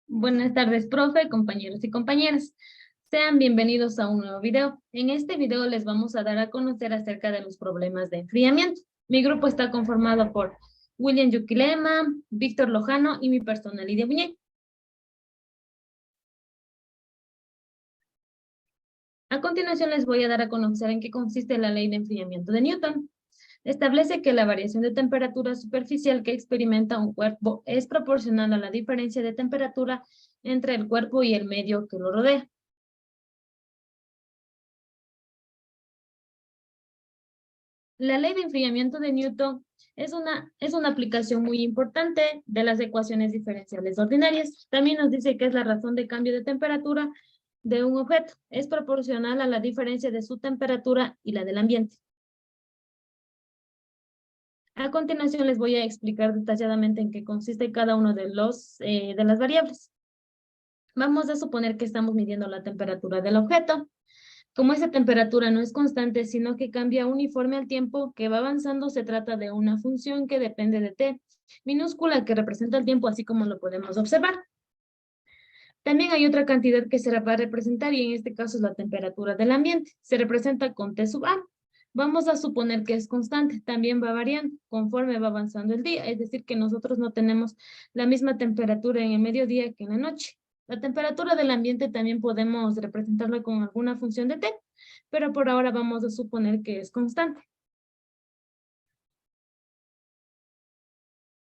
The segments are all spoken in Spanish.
Buenas tardes, profe, compañeros y compañeras. Sean bienvenidos a un nuevo video. En este video les vamos a dar a conocer acerca de los problemas de enfriamiento. Mi grupo está conformado por William Yuquilema, Víctor Lojano y mi persona Lidia Buñé. A continuación les voy a dar a conocer en qué consiste la ley de enfriamiento de Newton. Establece que la variación de temperatura superficial que experimenta un cuerpo es proporcional a la diferencia de temperatura entre el cuerpo y el medio que lo rodea. La ley de enfriamiento de Newton es una aplicación muy importante de las ecuaciones diferenciales ordinarias. También nos dice que es la razón de cambio de temperatura de un objeto. Es proporcional a la diferencia de su temperatura y la del ambiente. A continuación les voy a explicar detalladamente en qué consiste cada uno de las variables. Vamos a suponer que estamos midiendo la temperatura del objeto. Como esa temperatura no es constante, sino que cambia uniforme al tiempo que va avanzando, se trata de una función que depende de t, minúscula, que representa el tiempo, así como lo podemos observar. También hay otra cantidad que se va a representar, y en este caso es la temperatura del ambiente. Se representa con t sub a. Vamos a suponer que es constante, también va variando conforme va avanzando el día, es decir, que nosotros no tenemos la misma temperatura en el mediodía que en la noche. La temperatura del ambiente también podemos representarla con alguna función de t, pero por ahora vamos a suponer que es constante.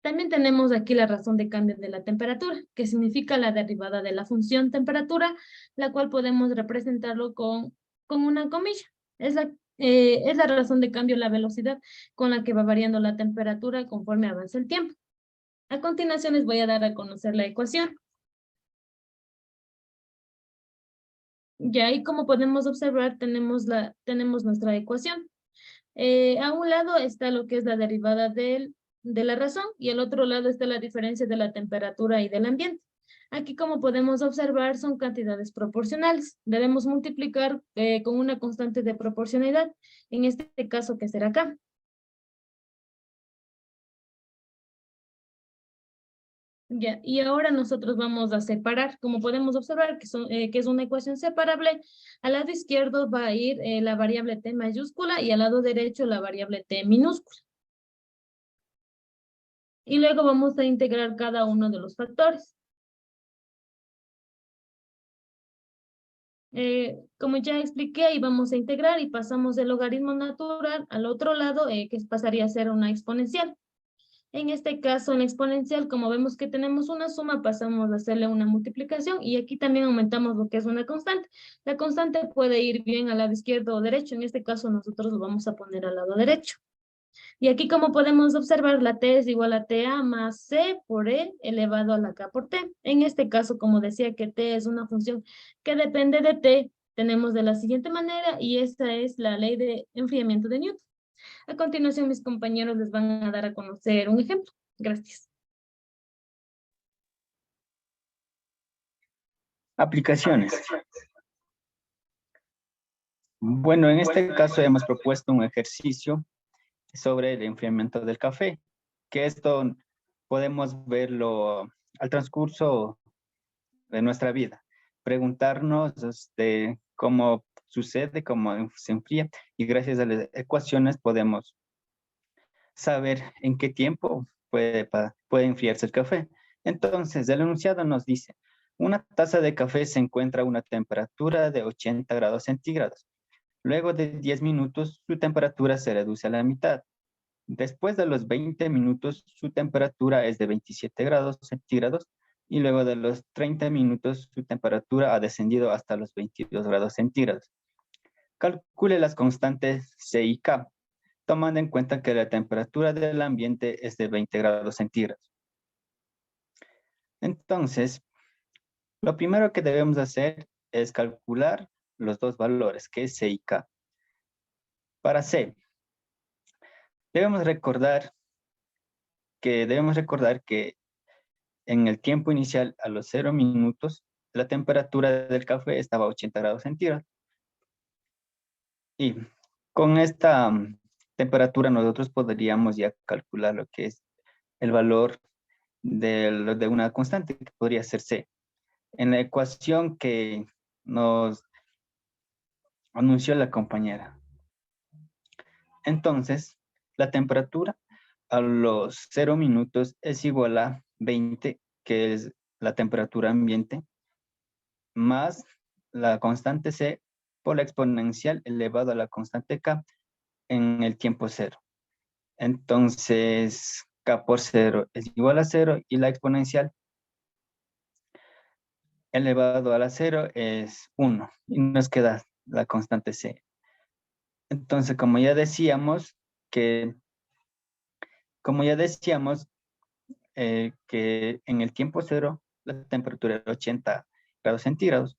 También tenemos aquí la razón de cambio de la temperatura, que significa la derivada de la función temperatura, la cual podemos representarlo con una comilla. Es la razón de cambio, la velocidad con la que va variando la temperatura conforme avanza el tiempo. A continuación les voy a dar a conocer la ecuación. Ya ahí, como podemos observar, tenemos nuestra ecuación. A un lado está lo que es la derivada de la razón, y al otro lado está la diferencia de la temperatura y del ambiente. Aquí, como podemos observar, son cantidades proporcionales. Debemos multiplicar con una constante de proporcionalidad, en este caso que será acá. Ya, y ahora nosotros vamos a separar, como podemos observar, que es una ecuación separable. Al lado izquierdo va a ir la variable t mayúscula, y al lado derecho la variable t minúscula. Y luego vamos a integrar cada uno de los factores. Como ya expliqué, ahí vamos a integrar y pasamos del logaritmo natural al otro lado, que pasaría a ser una exponencial. En este caso, en la exponencial, como vemos que tenemos una suma, pasamos a hacerle una multiplicación, y aquí también aumentamos lo que es una constante. La constante puede ir bien al lado izquierdo o derecho. En este caso, nosotros lo vamos a poner al lado derecho. Y aquí, como podemos observar, la t es igual a ta más c por e elevado a la k por t. En este caso, como decía que t es una función que depende de t, tenemos de la siguiente manera, y esta es la ley de enfriamiento de Newton. A continuación, mis compañeros les van a dar a conocer un ejemplo. Gracias. Aplicaciones. Bueno, en este caso hemos propuesto un ejercicio sobre el enfriamiento del café, que esto podemos verlo al transcurso de nuestra vida. Preguntarnos cómo sucede, cómo se enfría, y gracias a las ecuaciones podemos saber en qué tiempo puede enfriarse el café. Entonces, el enunciado nos dice, una taza de café se encuentra a una temperatura de 80 grados centígrados. Luego de 10 minutos, su temperatura se reduce a la mitad. Después de los 20 minutos, su temperatura es de 27 grados centígrados, y luego de los 30 minutos, su temperatura ha descendido hasta los 22 grados centígrados. Calcule las constantes C y K, tomando en cuenta que la temperatura del ambiente es de 20 grados centígrados. Entonces, lo primero que debemos hacer es calcular los dos valores, que es C y K. Para C, debemos recordar que en el tiempo inicial, a los 0 minutos, la temperatura del café estaba a 80 grados centígrados. Y con esta temperatura nosotros podríamos ya calcular lo que es el valor de una constante, que podría ser C. en la ecuación que nos anunció la compañera. Entonces, la temperatura a los 0 minutos es igual a 20, que es la temperatura ambiente, más la constante C por la exponencial elevado a la constante K en el tiempo cero. Entonces, K por 0 es igual a 0 y la exponencial elevado a la 0 es 1 y nos queda la constante C. Entonces, que, como ya decíamos, que en el tiempo cero la temperatura era 80 grados centígrados.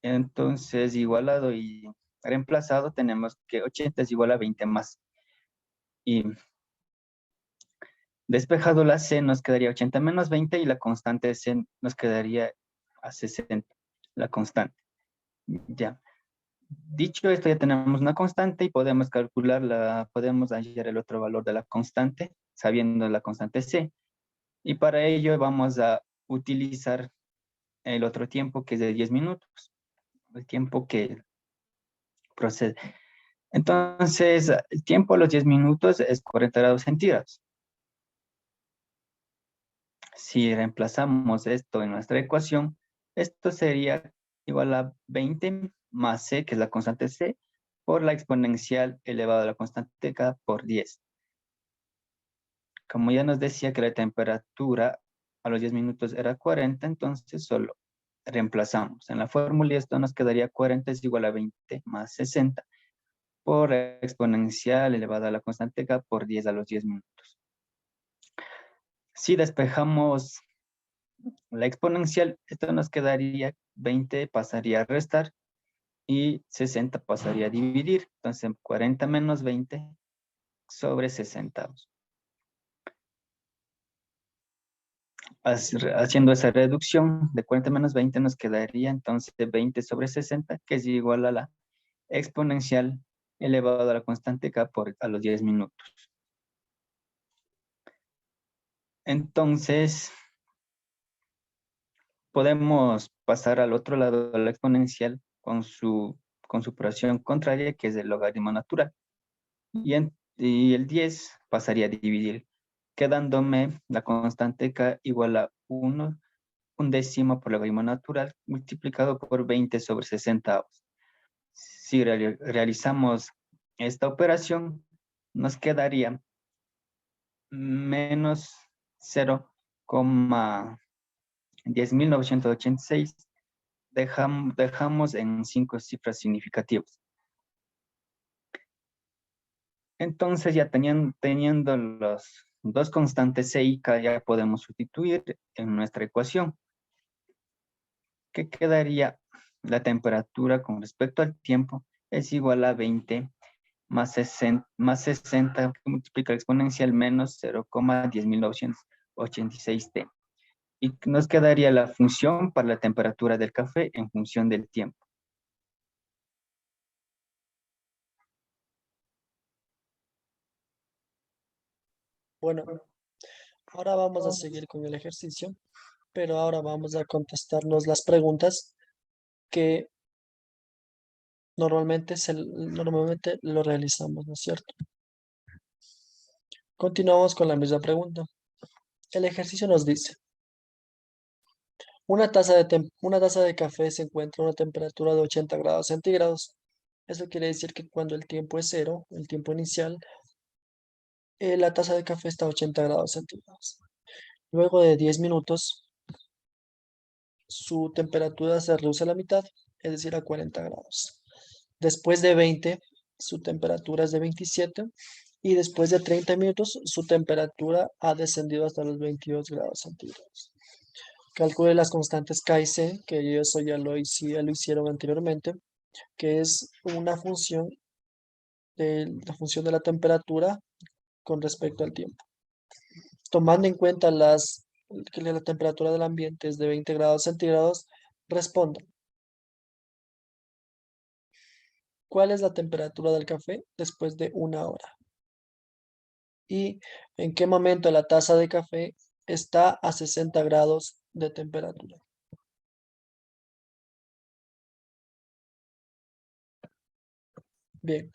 Entonces, igualado y reemplazado, tenemos que 80 es igual a 20 más. Y despejado la C nos quedaría 80 menos 20 y la constante C nos quedaría a 60, la constante. Ya. Dicho esto, ya tenemos una constante y podemos calcularla, podemos hallar el otro valor de la constante, sabiendo la constante C. Y para ello vamos a utilizar el otro tiempo que es de 10 minutos, el tiempo que procede. Entonces, el tiempo a los 10 minutos es 40 grados centígrados. Si reemplazamos esto en nuestra ecuación, esto sería igual a 20 más C, que es la constante C, por la exponencial elevado a la constante K por 10. Como ya nos decía que la temperatura a los 10 minutos era 40, entonces solo reemplazamos. En la fórmula esto nos quedaría 40 es igual a 20 más 60 por exponencial elevada a la constante K por 10 a los 10 minutos. Si despejamos la exponencial, esto nos quedaría 20 pasaría a restar y 60 pasaría a dividir. Entonces 40 menos 20 sobre 60. Haciendo esa reducción de 40 menos 20 nos quedaría entonces 20 sobre 60, que es igual a la exponencial elevado a la constante K por a los 10 minutos. Entonces, podemos pasar al otro lado de la exponencial con su operación contraria, que es el logaritmo natural. Y el 10 pasaría a dividir, quedándome la constante K igual a 1, un décimo por logaritmo natural, multiplicado por 20 sobre 60. Si realizamos esta operación, nos quedaría menos 0,10.986. Dejamos en 5 cifras significativas. Entonces, ya teniendo los dos constantes C y K, ya podemos sustituir en nuestra ecuación. ¿Qué quedaría? La temperatura con respecto al tiempo es igual a 20 más 60 que multiplica la exponencial menos 0,10.986 T. Y nos quedaría la función para la temperatura del café en función del tiempo. Bueno, ahora vamos a seguir con el ejercicio, pero ahora vamos a contestarnos las preguntas que normalmente lo realizamos, ¿no es cierto? Continuamos con la misma pregunta. El ejercicio nos dice, una taza de café se encuentra a una temperatura de 80 grados centígrados. Eso quiere decir que cuando el tiempo es cero, el tiempo inicial, la taza de café está a 80 grados centígrados. Luego de 10 minutos, su temperatura se reduce a la mitad, es decir, a 40 grados. Después de 20, su temperatura es de 27 y después de 30 minutos, su temperatura ha descendido hasta los 22 grados centígrados. Calcule las constantes K y C, que eso ya lo hicieron anteriormente, que es una función de la temperatura con respecto al tiempo. Tomando en cuenta que la temperatura del ambiente es de 20 grados centígrados, responda. ¿Cuál es la temperatura del café después de 1 hora? ¿Y en qué momento la taza de café está a 60 grados de temperatura? Bien,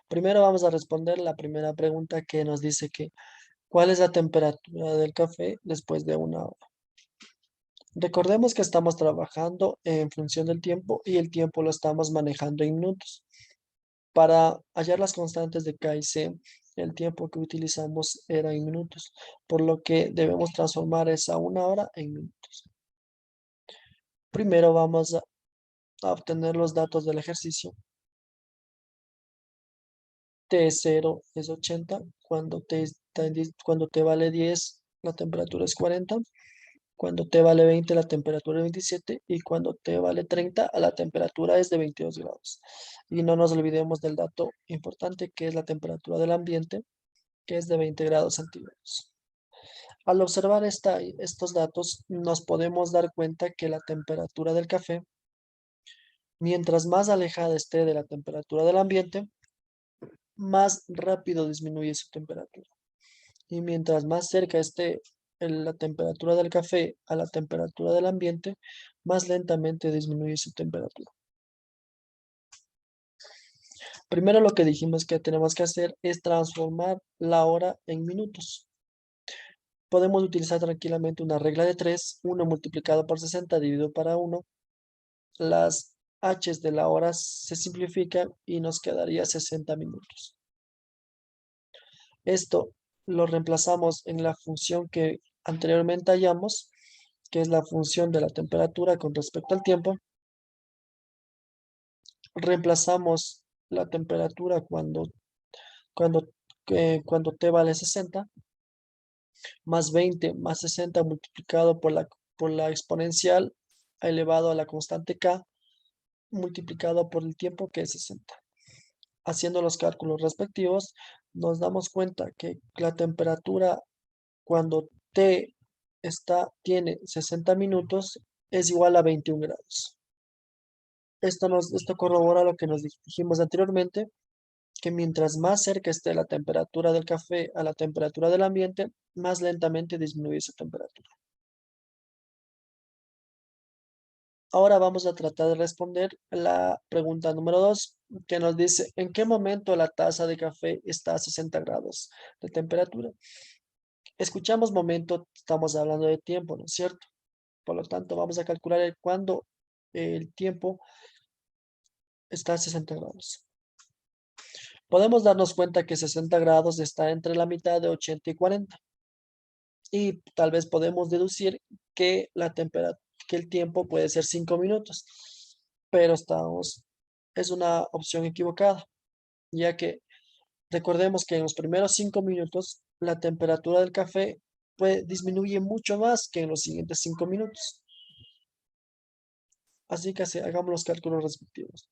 primero vamos a responder la primera pregunta que nos dice que ¿cuál es la temperatura del café después de una hora? Recordemos que estamos trabajando en función del tiempo y el tiempo lo estamos manejando en minutos. Para hallar las constantes de K y C, el tiempo que utilizamos era en minutos, por lo que debemos transformar esa una hora en minutos. Primero vamos a obtener los datos del ejercicio. T0 es 80, cuando T vale 10, la temperatura es 40, cuando T vale 20, la temperatura es 27 y cuando T vale 30, la temperatura es de 22 grados. Y no nos olvidemos del dato importante que es la temperatura del ambiente, que es de 20 grados centígrados. Al observar estos datos, nos podemos dar cuenta que la temperatura del café, mientras más alejada esté de la temperatura del ambiente, más rápido disminuye su temperatura. Y mientras más cerca esté la temperatura del café a la temperatura del ambiente, más lentamente disminuye su temperatura. Primero lo que dijimos que tenemos que hacer es transformar la hora en minutos. Podemos utilizar tranquilamente una regla de 3, 1 multiplicado por 60 dividido para 1. Las h's de la hora se simplifican y nos quedaría 60 minutos. Esto lo reemplazamos en la función que anteriormente hallamos, que es la función de la temperatura con respecto al tiempo. Reemplazamos la temperatura cuando, cuando t vale 60, más 20 más 60 multiplicado por la exponencial elevado a la constante k, multiplicado por el tiempo que es 60. Haciendo los cálculos respectivos, nos damos cuenta que la temperatura cuando T tiene 60 minutos es igual a 21 grados. Esto corrobora lo que nos dijimos anteriormente, que mientras más cerca esté la temperatura del café a la temperatura del ambiente, más lentamente disminuye su temperatura. Ahora vamos a tratar de responder la pregunta número 2, que nos dice, ¿en qué momento la taza de café está a 60 grados de temperatura? Escuchamos momento, estamos hablando de tiempo, ¿no es cierto? Por lo tanto, vamos a calcular cuándo el tiempo está a 60 grados. Podemos darnos cuenta que 60 grados está entre la mitad de 80 y 40. Y tal vez podemos deducir que que el tiempo puede ser 5 minutos. Pero es una opción equivocada, ya que recordemos que en los primeros 5 minutos la temperatura del café disminuye mucho más que en los siguientes 5 minutos. Así que hagamos los cálculos respectivos.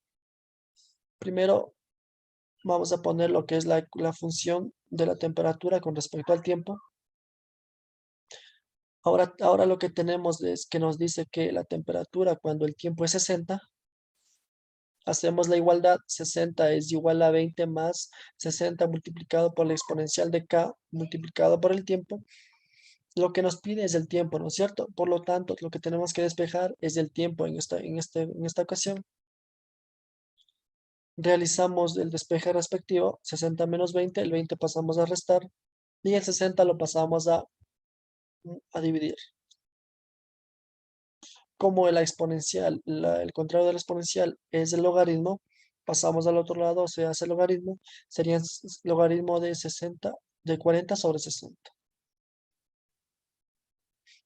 Primero vamos a poner lo que es la función de la temperatura con respecto al tiempo. Ahora lo que tenemos es que nos dice que la temperatura cuando el tiempo es 60, hacemos la igualdad, 60 es igual a 20 más 60 multiplicado por la exponencial de k multiplicado por el tiempo. Lo que nos pide es el tiempo, ¿no es cierto? Por lo tanto, lo que tenemos que despejar es el tiempo en esta ocasión. Realizamos el despeje respectivo, 60 menos 20, el 20 pasamos a restar y el 60 lo pasamos a dividir. Como la exponencial, el contrario de la exponencial es el logaritmo, pasamos al otro lado, se hace el logaritmo, sería logaritmo de 60, de 40 sobre 60.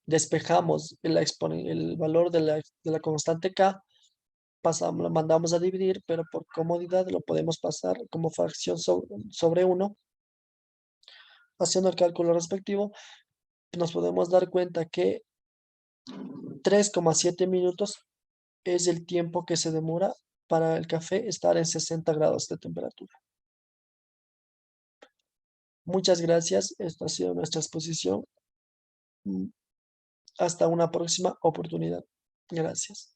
Despejamos el valor de la constante k, lo mandamos a dividir, pero por comodidad lo podemos pasar como fracción sobre 1. Haciendo el cálculo respectivo, nos podemos dar cuenta que 3,7 minutos es el tiempo que se demora para el café estar en 60 grados de temperatura. Muchas gracias. Esta ha sido nuestra exposición. Hasta una próxima oportunidad. Gracias.